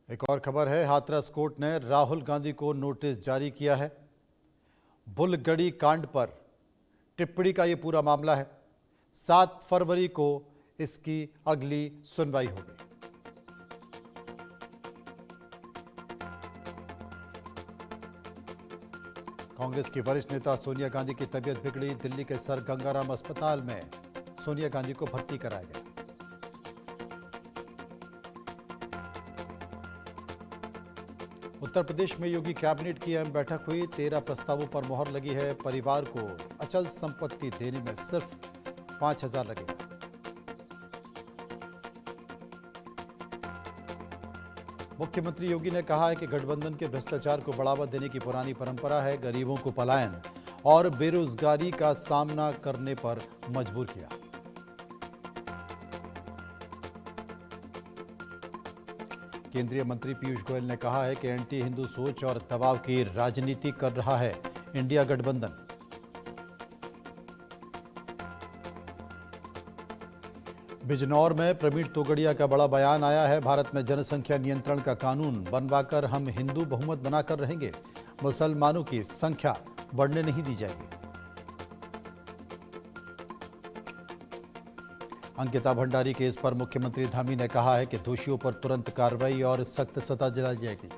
एक और खबर है, हाथरस कोर्ट ने राहुल गांधी को नोटिस जारी किया है। बुलगड़ी कांड पर टिप्पणी का ये पूरा मामला है। 7 फरवरी को इसकी अगली सुनवाई होगी। कांग्रेस की वरिष्ठ नेता सोनिया गांधी की तबीयत बिगड़ी। दिल्ली के सर गंगाराम अस्पताल में सोनिया गांधी को भर्ती कराया गया। उत्तर प्रदेश में योगी कैबिनेट की अहम बैठक हुई। 13 प्रस्तावों पर मुहर लगी है। परिवार को अचल संपत्ति देने में सिर्फ 5,000 लगेगा। मुख्यमंत्री योगी ने कहा है कि गठबंधन के भ्रष्टाचार को बढ़ावा देने की पुरानी परंपरा है। गरीबों को पलायन और बेरोजगारी का सामना करने पर मजबूर किया। केंद्रीय मंत्री पीयूष गोयल ने कहा है कि एंटी हिंदू सोच और दबाव की राजनीति कर रहा है इंडिया गठबंधन। बिजनौर में प्रवीण तोगड़िया का बड़ा बयान आया है। भारत में जनसंख्या नियंत्रण का कानून बनवाकर हम हिंदू बहुमत बनाकर रहेंगे। मुसलमानों की संख्या बढ़ने नहीं दी जाएगी। अंकिता भंडारी केस पर मुख्यमंत्री धामी ने कहा है कि दोषियों पर तुरंत कार्रवाई और सख्त सजा दिलाई जाएगी।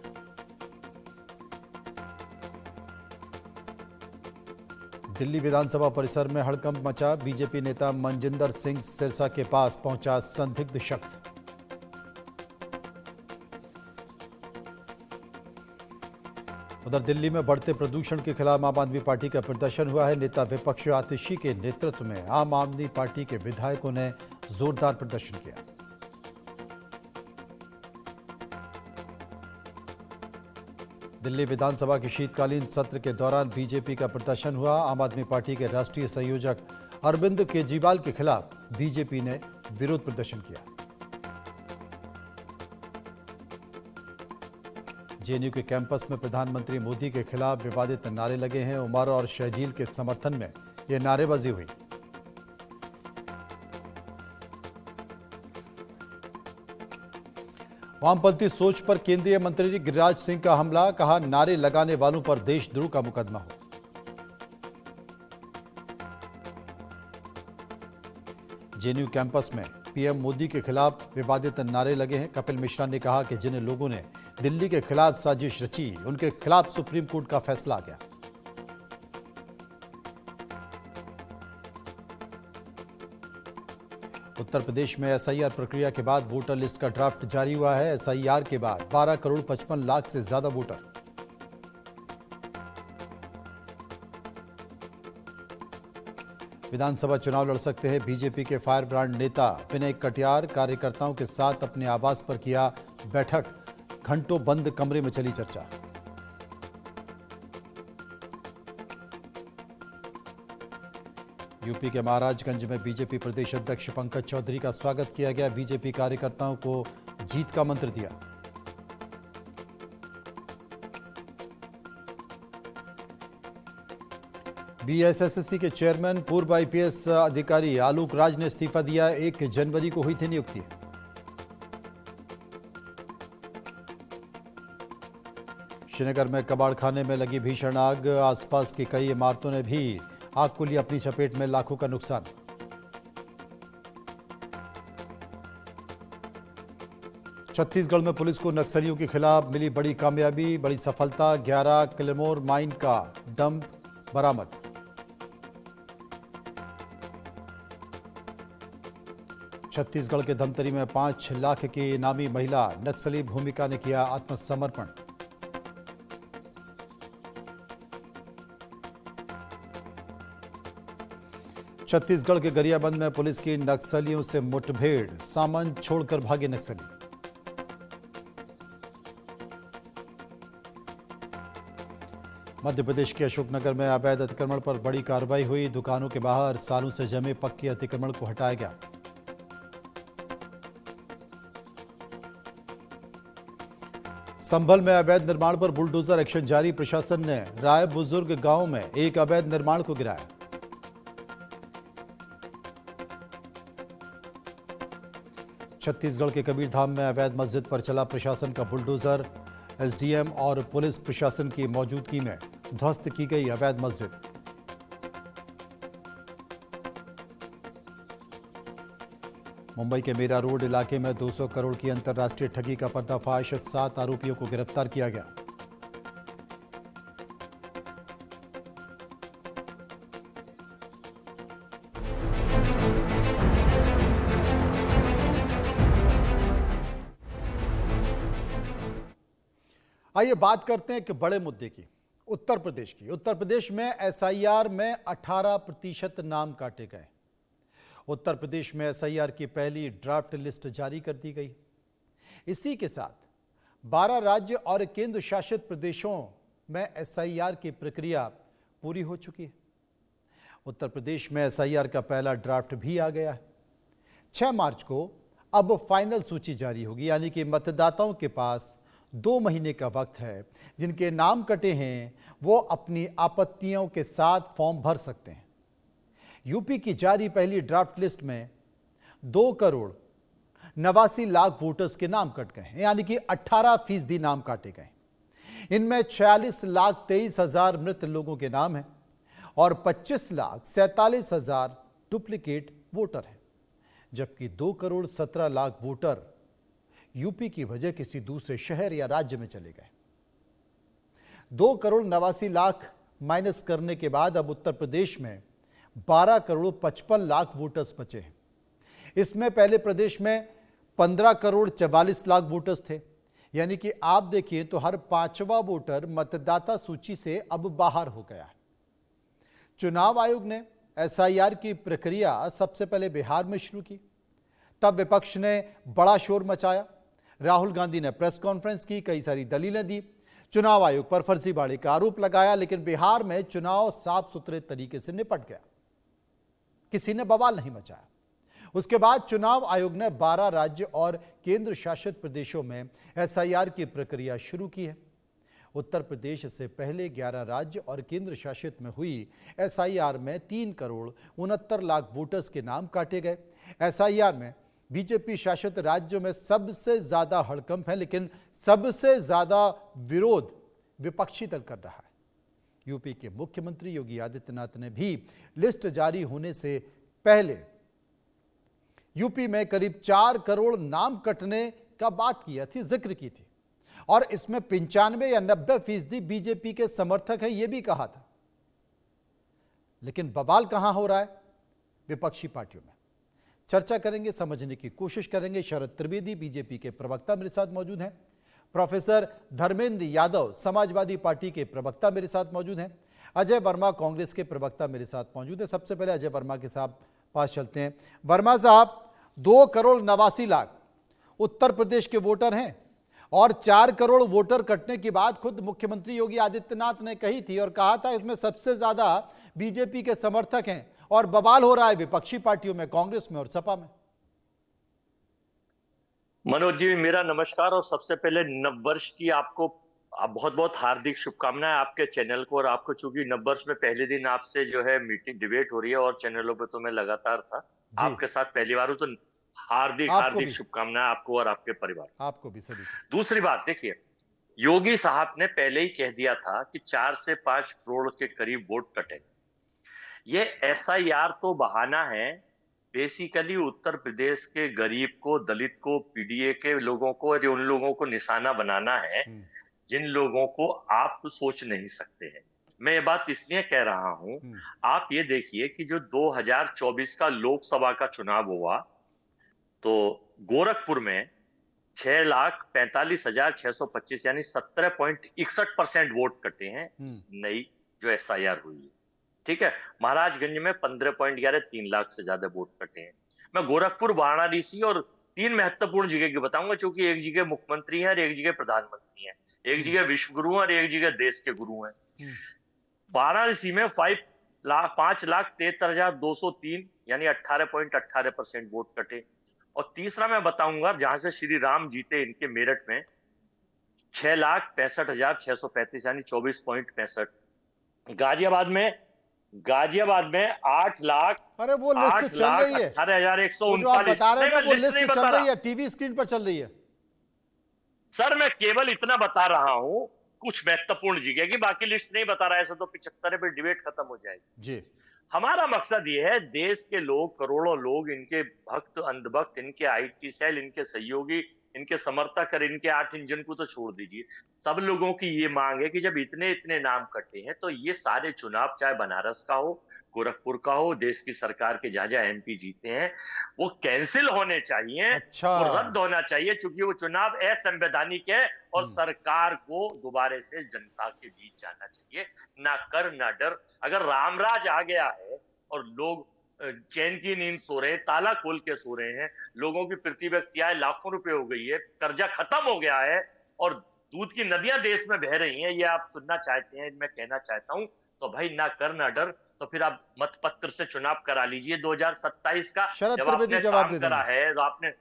दिल्ली विधानसभा परिसर में हड़कंप मचा। बीजेपी नेता मनजिंदर सिंह सिरसा के पास पहुंचा संदिग्ध शख्स। उधर दिल्ली में बढ़ते प्रदूषण के खिलाफ आम आदमी पार्टी का प्रदर्शन हुआ है। नेता विपक्ष आतिशी के नेतृत्व में आम आदमी पार्टी के विधायकों ने जोरदार प्रदर्शन किया। दिल्ली विधानसभा के शीतकालीन सत्र के दौरान बीजेपी का प्रदर्शन हुआ। आम आदमी पार्टी के राष्ट्रीय संयोजक अरविंद केजरीवाल के खिलाफ बीजेपी ने विरोध प्रदर्शन किया। जेएनयू के कैंपस में प्रधानमंत्री मोदी के खिलाफ विवादित नारे लगे हैं। उमर और शहजील के समर्थन में यह नारेबाजी हुई। वामपंथी सोच पर केंद्रीय मंत्री गिरिराज सिंह का हमला। कहा, नारे लगाने वालों पर देशद्रोह का मुकदमा हो। जेएनयू कैंपस में पीएम मोदी के खिलाफ विवादित नारे लगे हैं। कपिल मिश्रा ने कहा कि जिन लोगों ने दिल्ली के खिलाफ साजिश रची, उनके खिलाफ सुप्रीम कोर्ट का फैसला आ गया। उत्तर प्रदेश में एसआईआर प्रक्रिया के बाद वोटर लिस्ट का ड्राफ्ट जारी हुआ है। एसआईआर के बाद 12 करोड़ 55 लाख से ज्यादा वोटर। विधानसभा चुनाव लड़ सकते हैं बीजेपी के फायर ब्रांड नेता विनय कटियार। कार्यकर्ताओं के साथ अपने आवास पर किया बैठक। घंटों बंद कमरे में चली चर्चा। यूपी के महाराजगंज में बीजेपी प्रदेश अध्यक्ष पंकज चौधरी का स्वागत किया गया। बीजेपी कार्यकर्ताओं को जीत का मंत्र दिया। बीएसएससी के चेयरमैन पूर्व आईपीएस अधिकारी आलोक राज ने इस्तीफा दिया। 1 जनवरी को हुई थी नियुक्ति। श्रीनगर में कबाड़खाने में लगी भीषण आग। आसपास की कई इमारतों ने भी आग को लिया अपनी चपेट में। लाखों का नुकसान। छत्तीसगढ़ में पुलिस को नक्सलियों के खिलाफ मिली बड़ी कामयाबी, बड़ी सफलता। 11 क्लेमोर माइन का डंप बरामद। छत्तीसगढ़ के धमतरी में 5 लाख की इनामी महिला नक्सली भूमिका ने किया आत्मसमर्पण। छत्तीसगढ़ के गरियाबंद में पुलिस की नक्सलियों से मुठभेड़। सामान छोड़कर भागे नक्सली। मध्य प्रदेश के अशोकनगर में अवैध अतिक्रमण पर बड़ी कार्रवाई हुई। दुकानों के बाहर सालों से जमे पक्के अतिक्रमण को हटाया गया। संभल में अवैध निर्माण पर बुलडोजर एक्शन जारी। प्रशासन ने राय बुजुर्ग गांव में एक अवैध निर्माण को गिराया। छत्तीसगढ़ के कबीरधाम में अवैध मस्जिद पर चला प्रशासन का बुलडोजर। एसडीएम और पुलिस प्रशासन की मौजूदगी में ध्वस्त की गई अवैध मस्जिद। मुंबई के मीरा रोड इलाके में 200 करोड़ की अंतर्राष्ट्रीय ठगी का पर्दाफाश। 7 आरोपियों को गिरफ्तार किया गया। आइए बात करते हैं कि बड़े मुद्दे की, उत्तर प्रदेश की। उत्तर प्रदेश में एसआईआर में 18% नाम काटे गए। उत्तर प्रदेश में एसआईआर की पहली ड्राफ्ट लिस्ट जारी कर दी गई। इसी के साथ 12 राज्य और केंद्र शासित प्रदेशों में एसआईआर की प्रक्रिया पूरी हो चुकी है। उत्तर प्रदेश में एसआईआर का पहला ड्राफ्ट भी आ गया है। 6 मार्च को अब फाइनल सूची जारी होगी, यानी कि मतदाताओं के पास 2 महीने का वक्त है। जिनके नाम कटे हैं वो अपनी आपत्तियों के साथ फॉर्म भर सकते हैं। यूपी की जारी पहली ड्राफ्ट लिस्ट में 2,89,00,000 वोटर्स के नाम कट गए हैं, यानी कि 18% नाम काटे गए। इनमें 46,23,000 मृत लोगों के नाम हैं और 25,47,000 डुप्लीकेट वोटर हैं, जबकि 2,17,00,000 वोटर यूपी की वजह किसी दूसरे शहर या राज्य में चले गए। 2,89,00,000 माइनस करने के बाद अब उत्तर प्रदेश में 12,55,00,000 वोटर्स बचे हैं। इसमें पहले प्रदेश में 15,44,00,000 वोटर्स थे, यानी कि आप देखिए तो हर 5वां वोटर मतदाता सूची से अब बाहर हो गया है। चुनाव आयोग ने एसआईआर की प्रक्रिया सबसे पहले बिहार में शुरू की। तब विपक्ष ने बड़ा शोर मचाया। राहुल गांधी ने प्रेस कॉन्फ्रेंस की, कई सारी दलीलें दी, चुनाव आयोग पर फर्जीवाड़े का आरोप लगाया, लेकिन बिहार में चुनाव साफ सुथरे तरीके से निपट गया। किसी ने बवाल नहीं मचाया। उसके बाद चुनाव आयोग ने 12 राज्य और केंद्र शासित प्रदेशों में एसआईआर की प्रक्रिया शुरू की है। उत्तर प्रदेश से पहले 11 राज्य और केंद्र शासित में हुई एसआईआर में 3,69,00,000 वोटर्स के नाम काटे गए। एसआईआर में बीजेपी शासित राज्यों में सबसे ज्यादा हड़कंप है, लेकिन सबसे ज्यादा विरोध विपक्षी दल कर रहा है। यूपी के मुख्यमंत्री योगी आदित्यनाथ ने भी लिस्ट जारी होने से पहले यूपी में करीब 4 करोड़ नाम कटने का बात किया थी, जिक्र की थी, और इसमें 95 या 90% बीजेपी के समर्थक हैं, यह भी कहा था। लेकिन बवाल कहां हो रहा है? विपक्षी पार्टियों में। चर्चा करेंगे, समझने की कोशिश करेंगे। शरद त्रिवेदी बीजेपी के प्रवक्ता मेरे साथ मौजूद हैं। प्रोफेसर धर्मेंद्र यादव समाजवादी पार्टी के प्रवक्ता मेरे साथ मौजूद हैं। अजय वर्मा कांग्रेस के प्रवक्ता मेरे साथ मौजूद है। सबसे पहले अजय वर्मा के साथ पास चलते हैं। वर्मा साहब, 2,89,00,000 उत्तर प्रदेश के वोटर हैं और 4 करोड़ वोटर कटने की बात खुद मुख्यमंत्री योगी आदित्यनाथ ने कही थी और कहा था इसमें सबसे ज्यादा बीजेपी के समर्थक हैं, और बवाल हो रहा है विपक्षी पार्टियों में, कांग्रेस में और सपा में। मनोज जी, मेरा नमस्कार। और सबसे पहले नववर्ष की आपको बहुत बहुत हार्दिक शुभकामनाएं आपके चैनल को। और आपको चूंकि नववर्ष में पहले दिन आपसे जो है मीटिंग डिबेट हो रही है और चैनलों पे तो मैं लगातार था आपके साथ पहली बार हूं, तो हार्दिक शुभकामनाएं आपको और आपके परिवार। आपको भी सभी। दूसरी बात देखिए, योगी साहब ने पहले ही कह दिया था कि 4 से 5 करोड़ के करीब वोट कटे। ये एसआईआर तो बहाना है। बेसिकली उत्तर प्रदेश के गरीब को, दलित को, पीडीए के लोगों को और उन लोगों को निशाना बनाना है जिन लोगों को आप सोच नहीं सकते हैं। मैं ये बात इसलिए कह रहा हूं, आप ये देखिए कि जो 2024 का लोकसभा का चुनाव हुआ तो गोरखपुर में 6,45,625 यानी 17.61% वोट कटे हैं नई जो एसआईआर हुई है। ठीक है, महाराजगंज में 15.11 3 लाख से ज्यादा वोट कटे हैं। मैं गोरखपुर, वाराणसी और 3 महत्वपूर्ण जगह की बताऊंगा, क्योंकि एक जगह मुख्यमंत्री है और एक जगह प्रधानमंत्री है, एक जगह विश्व गुरु है और एक जगह देश के गुरु हैं। वाराणसी में 5,73,203 यानी 18.18% वोट कटे। और तीसरा मैं बताऊंगा जहां से श्री राम जीते, इनके मेरठ में 6,65,635 यानी 24.65। गाजियाबाद में गाजियाबाद में 8 लाख अरे वो लिस्ट चल रही है, 18,139। वो जो आप बता रहे नहीं, थे मैं वो लिस्ट नहीं लिस्ट चल बता रही रहा है, टीवी स्क्रीन पर चल रही है। सर, मैं केवल इतना बता रहा हूं कुछ महत्वपूर्ण जगह की, बाकी लिस्ट नहीं बता रहा। ऐसा तो 75 पे डिबेट खत्म हो जाएगी। जी। हमारा मकसद ये है, देश के लोग, करोड़ों लोग, इनके भक्त, अंधभक्त, इनके आईटी सेल, इनके सहयोगी, इनके समर्थक और इनके 8 इंजन को तो छोड़ दीजिए। सब लोगों की ये मांग है कि जब इतने इतने नाम कटे हैं तो ये सारे चुनाव, चाहे बनारस का हो, गोरखपुर का हो, देश की सरकार के जहां जहां एमपी जीते हैं, वो कैंसिल होने चाहिए, अच्छा। वो रद्द होना चाहिए, क्योंकि वो चुनाव असंवैधानिक है और सरकार को दोबारे से जनता के बीच जाना चाहिए। ना कर ना डर। अगर रामराज आ गया है और लोग चैन की नींद सो रहे हैं, ताला खोल के सो रहे हैं, लोगों की प्रति व्यक्ति आय लाखों रुपए हो गई है, कर्जा खत्म हो गया है और दूध की नदियां देश में बह रही हैं, ये आप सुनना चाहते हैं, मैं कहना चाहता हूं, तो भाई ना कर ना डर। तो फिर आप मतपत्र से चुनाव करा लीजिए 2027 का। शरद जब त्रिवेदी आपने जवाब काम दे करा देंगे। है तो आपने,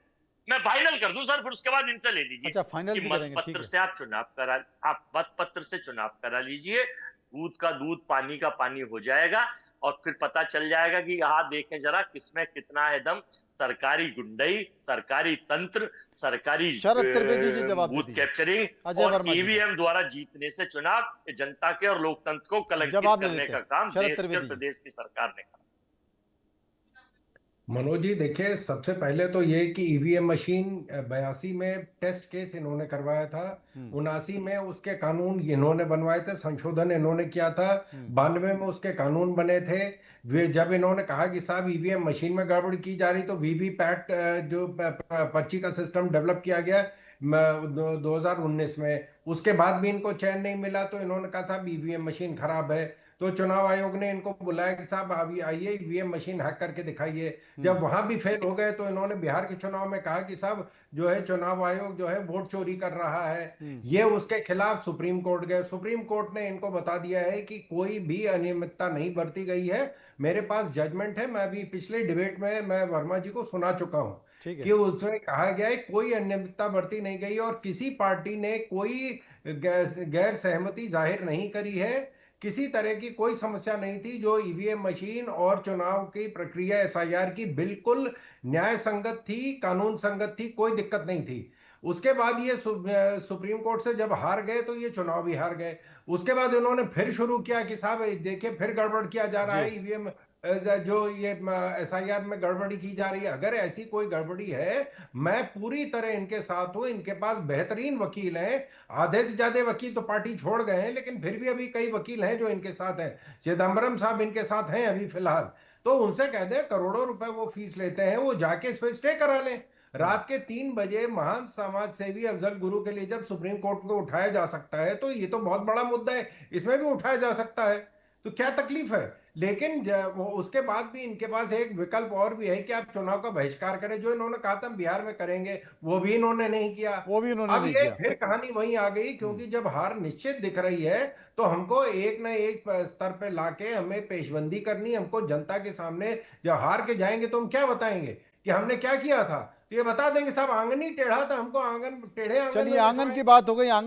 मैं फाइनल कर दूं सर, फिर उसके बाद इनसे ले लीजिए अच्छा, फाइनल कि भी करेंगे, ठीक मतपत्र है। से आप चुनाव करा, आप मतपत्र से चुनाव करा लीजिए, दूध का दूध, पानी का पानी हो जाएगा और फिर पता चल जाएगा कि हाँ, देखें जरा किसमें कितना है दम। सरकारी गुंडई, सरकारी तंत्र, सरकारी शरद त्रिवेदी जी जवाब दे बूथ दीजिए, कैप्चरिंग अजय और वर्मा जी का ईवीएम द्वारा जीतने से चुनाव, जनता के और लोकतंत्र को कलंकित जवाब ले करने लेते का हैं। काम शरद देश के और त्रिवेदी जी। प्रदेश की सरकार ने करा। मनोज जी देखिए, सबसे पहले तो ये कि ईवीएम मशीन 82 में टेस्ट केस इन्होंने करवाया था, 79 में उसके कानून इन्होंने बनवाए थे, संशोधन इन्होंने किया था, 92 में उसके कानून बने थे। वे जब इन्होंने कहा कि साहब ईवीएम मशीन में गड़बड़ी की जा रही, तो वीवीपैट जो पर्ची का सिस्टम डेवलप किया गया 2019 में, उसके बाद भी इनको चैन नहीं मिला, तो इन्होंने कहा साहब ईवीएम मशीन खराब है। तो चुनाव आयोग ने इनको बुलाया कि साहब अभी आइए ईवीएम मशीन हैक करके दिखाइए। जब वहां भी फेल हो गए तो इन्होंने बिहार के चुनाव में कहा कि साहब जो है चुनाव आयोग जो है वोट चोरी कर रहा है। ये उसके खिलाफ सुप्रीम कोर्ट गए, सुप्रीम कोर्ट ने इनको बता दिया है कि कोई भी अनियमितता नहीं बरती गई है, मेरे पास जजमेंट है। मैं अभी पिछले डिबेट में मैं वर्मा जी को सुना चुका हूं ठीक कि है। उसमें कहा गया है कोई अनियमितता बरती नहीं गई और किसी पार्टी ने कोई गैर सहमति जाहिर नहीं करी है, किसी तरह की कोई समस्या नहीं थी। जो ईवीएम मशीन और चुनाव की प्रक्रिया एसआईआर की बिल्कुल न्याय संगत थी, कानून संगत थी, कोई दिक्कत नहीं थी। उसके बाद ये सुप्रीम कोर्ट से जब हार गए तो ये चुनाव भी हार गए। उसके बाद इन्होंने फिर शुरू किया कि साहब देखिए फिर गड़बड़ किया जा रहा जी। है, ईवीएम जो ये एसआईआर में गड़बड़ी की जा रही है। अगर ऐसी कोई गड़बड़ी है, मैं पूरी तरह इनके साथ हूं, इनके पास बेहतरीन वकील हैं, आधे से ज्यादा वकील तो पार्टी छोड़ गए हैं, लेकिन फिर भी अभी कई वकील हैं जो इनके साथ हैं। चिदम्बरम साहब इनके साथ हैं अभी फिलहाल। तो उनसे कह दें, करोड़ों रुपए वो फीस लेते हैं, वो जाके इस पे स्टे करा लें। रात के 3 बजे महान समाज सेवी अफजल गुरु के लिए जब सुप्रीम कोर्ट को उठाया जा सकता है, तो ये तो बहुत बड़ा मुद्दा है, इसमें भी उठाया जा सकता है, तो क्या तकलीफ है। लेकिन उसके बाद भी इनके पास एक विकल्प और भी है कि आप चुनाव का बहिष्कार करें, जो इन्होंने कहा था हम बिहार में करेंगे, वो भी इन्होंने नहीं किया। वो भी उन्होंने अब नहीं ये किया। फिर कहानी वहीं आ गई, क्योंकि जब हार निश्चित दिख रही है तो हमको एक न एक स्तर पे लाके हमें पेशबंदी करनी, हमको जनता के सामने जब हार के जाएंगे तो हम क्या बताएंगे कि हमने क्या किया था। तो ये बता देंगे साहब आंगन ही टेढ़ा था, हमको आंगन टेढ़े आंगन चलिए, में आंगन बिठाएं। की बात हो गई, आंगन